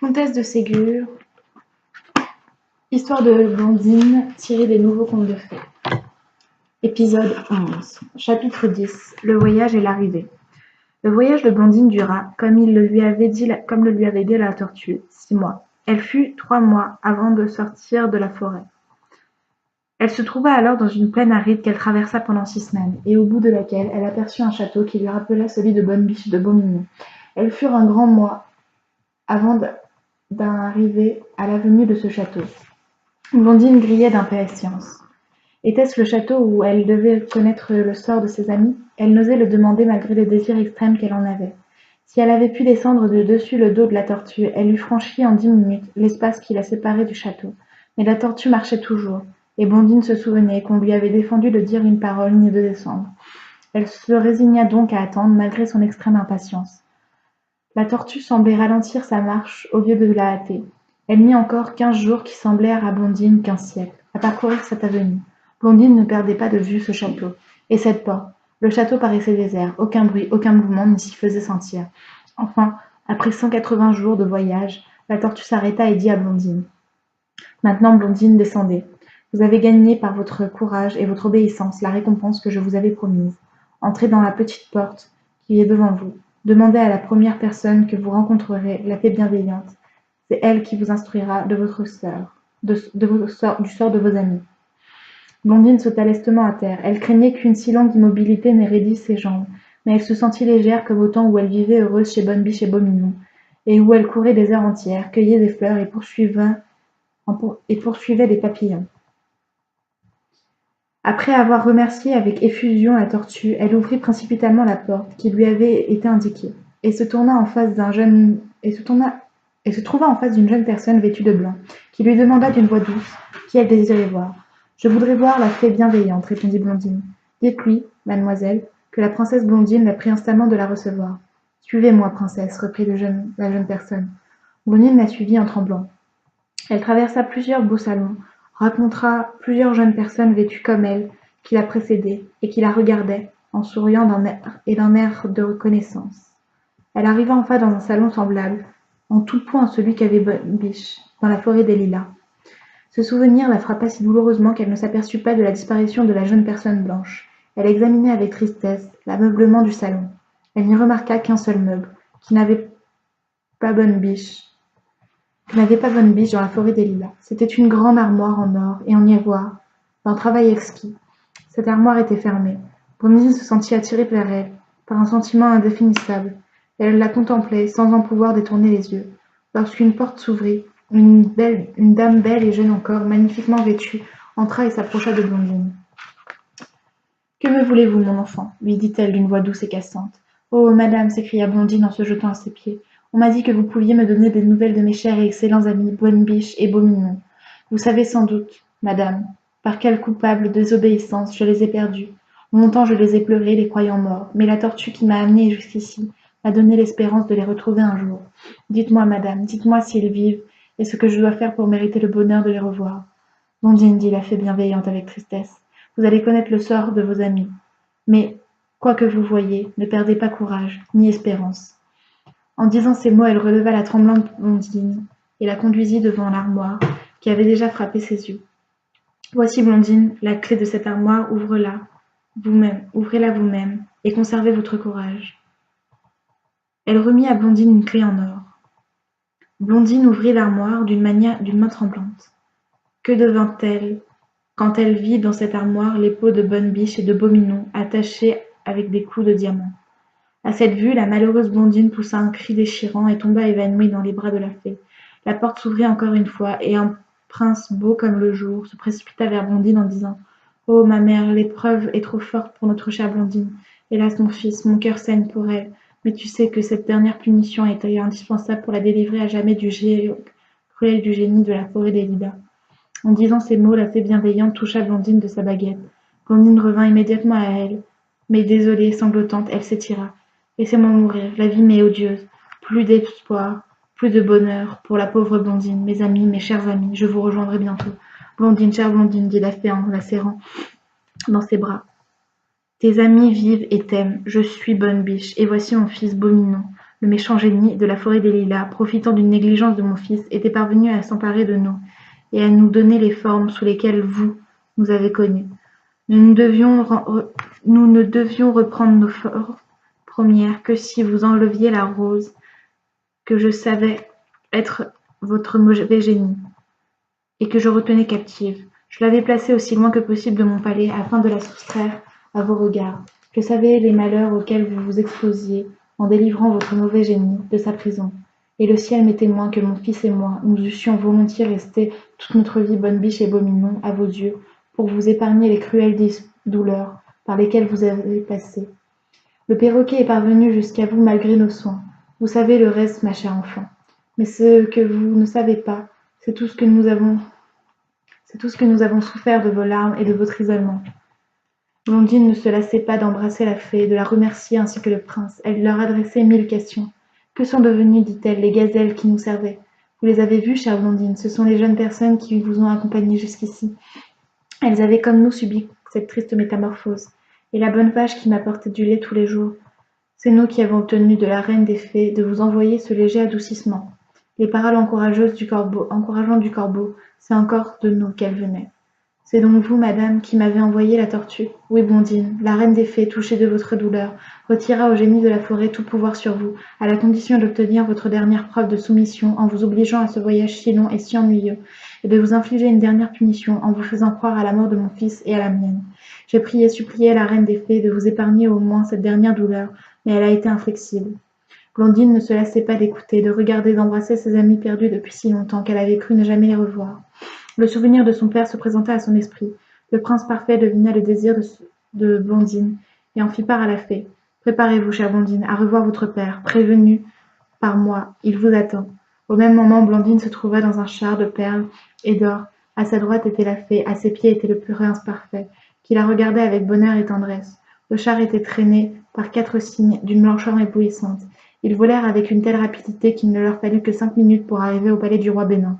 Comtesse de Ségur, histoire de Blondine tirée des nouveaux contes de fées. Épisode 11. Chapitre 10. Le voyage et l'arrivée. Le voyage de Blondine dura, comme le lui avait dit la tortue, 6 mois. Elle fut 3 mois avant de sortir de la forêt. Elle se trouva alors dans une plaine aride qu'elle traversa pendant 6 semaines, et au bout de laquelle elle aperçut un château qui lui rappela celui de Bonne Biche de Beaumignon. Elles furent un grand mois avant d'arriver à l'avenue de ce château. Blondine grillait d'impatience. Était-ce le château où elle devait connaître le sort de ses amis? Elle n'osait le demander malgré le désir extrême qu'elle en avait. Si elle avait pu descendre de dessus le dos de la tortue, elle eût franchi en 10 minutes l'espace qui la séparait du château. Mais la tortue marchait toujours, et Blondine se souvenait qu'on lui avait défendu de dire une parole ni de descendre. Elle se résigna donc à attendre malgré son extrême impatience. La tortue semblait ralentir sa marche au lieu de la hâter. Elle mit encore 15 jours qui semblèrent à Blondine 15 siècles, à parcourir cette avenue. Blondine ne perdait pas de vue ce château. Et cette porte. Le château paraissait désert. Aucun bruit, aucun mouvement ne s'y faisait sentir. Enfin, après 180 jours de voyage, la tortue s'arrêta et dit à Blondine. Maintenant, Blondine, descendez. Vous avez gagné par votre courage et votre obéissance la récompense que je vous avais promise. Entrez dans la petite porte qui est devant vous. Demandez à la première personne que vous rencontrerez la fée bienveillante. C'est elle qui vous instruira de votre sort, du sort de vos amis. Blondine sauta lestement à terre. Elle craignait qu'une si longue immobilité ne raidisse ses jambes, mais elle se sentit légère comme au temps où elle vivait heureuse chez Bonne Biche et Beaumignon, et où elle courait des heures entières, cueillait des fleurs et poursuivait des papillons. Après avoir remercié avec effusion la tortue, elle ouvrit précipitamment la porte qui lui avait été indiquée, et se trouva en face d'une jeune personne vêtue de blanc, qui lui demanda d'une voix douce qui elle désirait voir. Je voudrais voir la fée bienveillante, répondit Blondine. Dites-lui, mademoiselle, que la princesse Blondine la prie instamment de la recevoir. Suivez-moi, princesse, reprit la jeune personne. Blondine la suivit en tremblant. Elle traversa plusieurs beaux salons, rencontra plusieurs jeunes personnes vêtues comme elle, qui la précédaient, et qui la regardaient, en souriant d'un air de reconnaissance. Elle arriva enfin dans un salon semblable, en tout point à celui qu'avait Bonne Biche, dans la forêt des Lilas. Ce souvenir la frappa si douloureusement qu'elle ne s'aperçut pas de la disparition de la jeune personne blanche. Elle examinait avec tristesse l'ameublement du salon. Elle n'y remarqua qu'un seul meuble, qui n'avait pas Bonne Biche dans la forêt des Lilas. C'était une grande armoire en or et en ivoire, d'un travail exquis. Cette armoire était fermée. Blondine se sentit attirée vers elle, par un sentiment indéfinissable. Elle la contemplait, sans en pouvoir détourner les yeux. Lorsqu'une porte s'ouvrit, une dame belle et jeune encore, magnifiquement vêtue, entra et s'approcha de Blondine. « Que me voulez-vous, mon enfant ?» lui dit-elle d'une voix douce et cassante. « Oh, madame !» s'écria Blondine en se jetant à ses pieds. « On m'a dit que vous pouviez me donner des nouvelles de mes chers et excellents amis Bonne Biche et Beaumignon. Vous savez sans doute, madame, par quelle coupable désobéissance je les ai perdus. Longtemps je les ai pleurés, les croyant morts, mais la tortue qui m'a amenée jusqu'ici m'a donné l'espérance de les retrouver un jour. Dites-moi, madame, dites-moi s'ils vivent, et ce que je dois faire pour mériter le bonheur de les revoir. » Blondine, dit la fée bienveillante avec tristesse, vous allez connaître le sort de vos amis. Mais, quoi que vous voyiez, ne perdez pas courage, ni espérance. En disant ces mots, elle releva la tremblante Blondine et la conduisit devant l'armoire qui avait déjà frappé ses yeux. Voici, Blondine, la clé de cette armoire, ouvrez-la vous-même, et conservez votre courage. Elle remit à Blondine une clé en or. Blondine ouvrit l'armoire d'une main tremblante. Que devint-elle quand elle vit dans cette armoire les peaux de Bonne Biche et de Beaumignon attachées avec des clous de diamant? À cette vue, la malheureuse Blondine poussa un cri déchirant et tomba évanouie dans les bras de la fée. La porte s'ouvrit encore une fois, et un prince beau comme le jour se précipita vers Blondine en disant « Oh, ma mère, l'épreuve est trop forte pour notre chère Blondine. Hélas, mon fils, mon cœur saigne pour elle, mais tu sais que cette dernière punition était indispensable pour la délivrer à jamais du cruel du génie de la forêt des Lilas. » En disant ces mots, la fée bienveillante toucha Blondine de sa baguette. Blondine revint immédiatement à elle, mais désolée, sanglotante, elle s'étira. « Laissez-moi mourir, la vie m'est odieuse. Plus d'espoir, plus de bonheur pour la pauvre Blondine. Mes amis, mes chers amis, je vous rejoindrai bientôt. » Blondine, chère Blondine, dit la fée en la serrant dans ses bras. Tes amis vivent et t'aiment. Je suis Bonne Biche, et voici mon fils Beaumignon. le méchant génie de la forêt des Lilas, profitant d'une négligence de mon fils, était parvenu à s'emparer de nous et à nous donner les formes sous lesquelles vous nous avez connus. Nous ne devions reprendre nos formes premières que si vous enleviez la rose que je savais être votre mauvais génie et que je retenais captive. Je l'avais placée aussi loin que possible de mon palais afin de la soustraire à vos regards. Je savais les malheurs auxquels vous vous exposiez en délivrant votre mauvais génie de sa prison. Et le ciel m'est témoin que mon fils et moi, nous eussions volontiers resté toute notre vie bonne biche et beau mignon à vos yeux, pour vous épargner les cruelles douleurs par lesquelles vous avez passé. Le perroquet est parvenu jusqu'à vous malgré nos soins. Vous savez le reste, ma chère enfant. Mais ce que vous ne savez pas, c'est tout ce que nous avons souffert de vos larmes et de votre isolement. Blondine ne se lassait pas d'embrasser la fée, de la remercier ainsi que le prince. Elle leur adressait 1000 questions. Que sont devenues, dit-elle, les gazelles qui nous servaient? Vous les avez vues, chère Blondine, ce sont les jeunes personnes qui vous ont accompagnée jusqu'ici. Elles avaient comme nous subi cette triste métamorphose. Et la bonne vache qui m'apportait du lait tous les jours. C'est nous qui avons obtenu de la reine des fées de vous envoyer ce léger adoucissement. Les paroles encourageantes du corbeau, c'est encore de nous qu'elles venaient. C'est donc vous, madame, qui m'avez envoyé la tortue? Oui, Blondine, la reine des fées, touchée de votre douleur, retira au génie de la forêt tout pouvoir sur vous, à la condition d'obtenir votre dernière preuve de soumission en vous obligeant à ce voyage si long et si ennuyeux, et de vous infliger une dernière punition en vous faisant croire à la mort de mon fils et à la mienne. J'ai prié et supplié la reine des fées de vous épargner au moins cette dernière douleur, mais elle a été inflexible. Blondine ne se lassait pas d'écouter, de regarder, d'embrasser ses amis perdus depuis si longtemps qu'elle avait cru ne jamais les revoir. Le souvenir de son père se présenta à son esprit. Le prince parfait devina le désir de Blondine et en fit part à la fée. Préparez-vous, chère Blondine, à revoir votre père, prévenu par moi, il vous attend. Au même moment, Blondine se trouva dans un char de perles et d'or. À sa droite était la fée, à ses pieds était le prince parfait, qui la regardait avec bonheur et tendresse. Le char était traîné par 4 cygnes d'une blancheur éblouissante. Ils volèrent avec une telle rapidité qu'il ne leur fallut que 5 minutes pour arriver au palais du roi Bénin.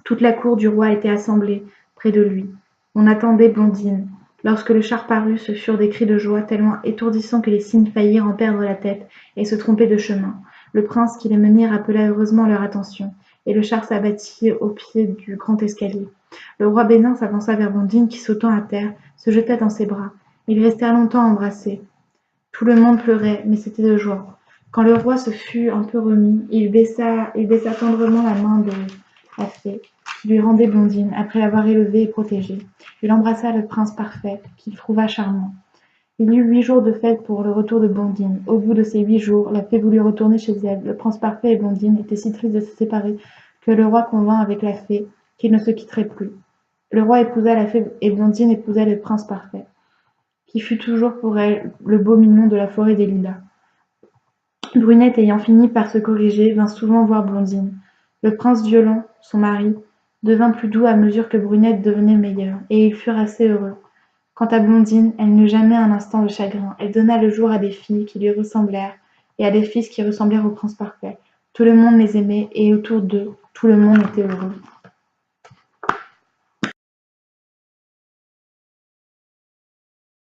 Toute la cour du roi était assemblée près de lui. On attendait Blondine. Lorsque le char parut, ce furent des cris de joie tellement étourdissants que les cygnes faillirent en perdre la tête et se tromper de chemin. Le prince qui les menait rappela heureusement leur attention, et le char s'abattit au pied du grand escalier. Le roi Bénin s'avança vers Blondine qui, sautant à terre, se jeta dans ses bras. Ils restèrent longtemps embrassés. Tout le monde pleurait, mais c'était de joie. Quand le roi se fut un peu remis, il baissa tendrement la main de la fée, qui lui rendait Blondine, après l'avoir élevée et protégée. Il embrassa le prince parfait, qu'il trouva charmant. Il y eut 8 jours de fête pour le retour de Blondine. Au bout de ces 8 jours, la fée voulut retourner chez elle. Le prince parfait et Blondine étaient si tristes de se séparer que le roi convint avec la fée qu'ils ne se quitteraient plus. Le roi épousa la fée et Blondine épousa le prince parfait, qui fut toujours pour elle le beau mignon de la forêt des Lilas. Brunette, ayant fini par se corriger, vint souvent voir Blondine. Le prince violent, son mari, devint plus doux à mesure que Brunette devenait meilleure, et ils furent assez heureux. Quant à Blondine, elle n'eut jamais un instant de chagrin. Elle donna le jour à des filles qui lui ressemblèrent, et à des fils qui ressemblèrent au prince parfait. Tout le monde les aimait, et autour d'eux, tout le monde était heureux.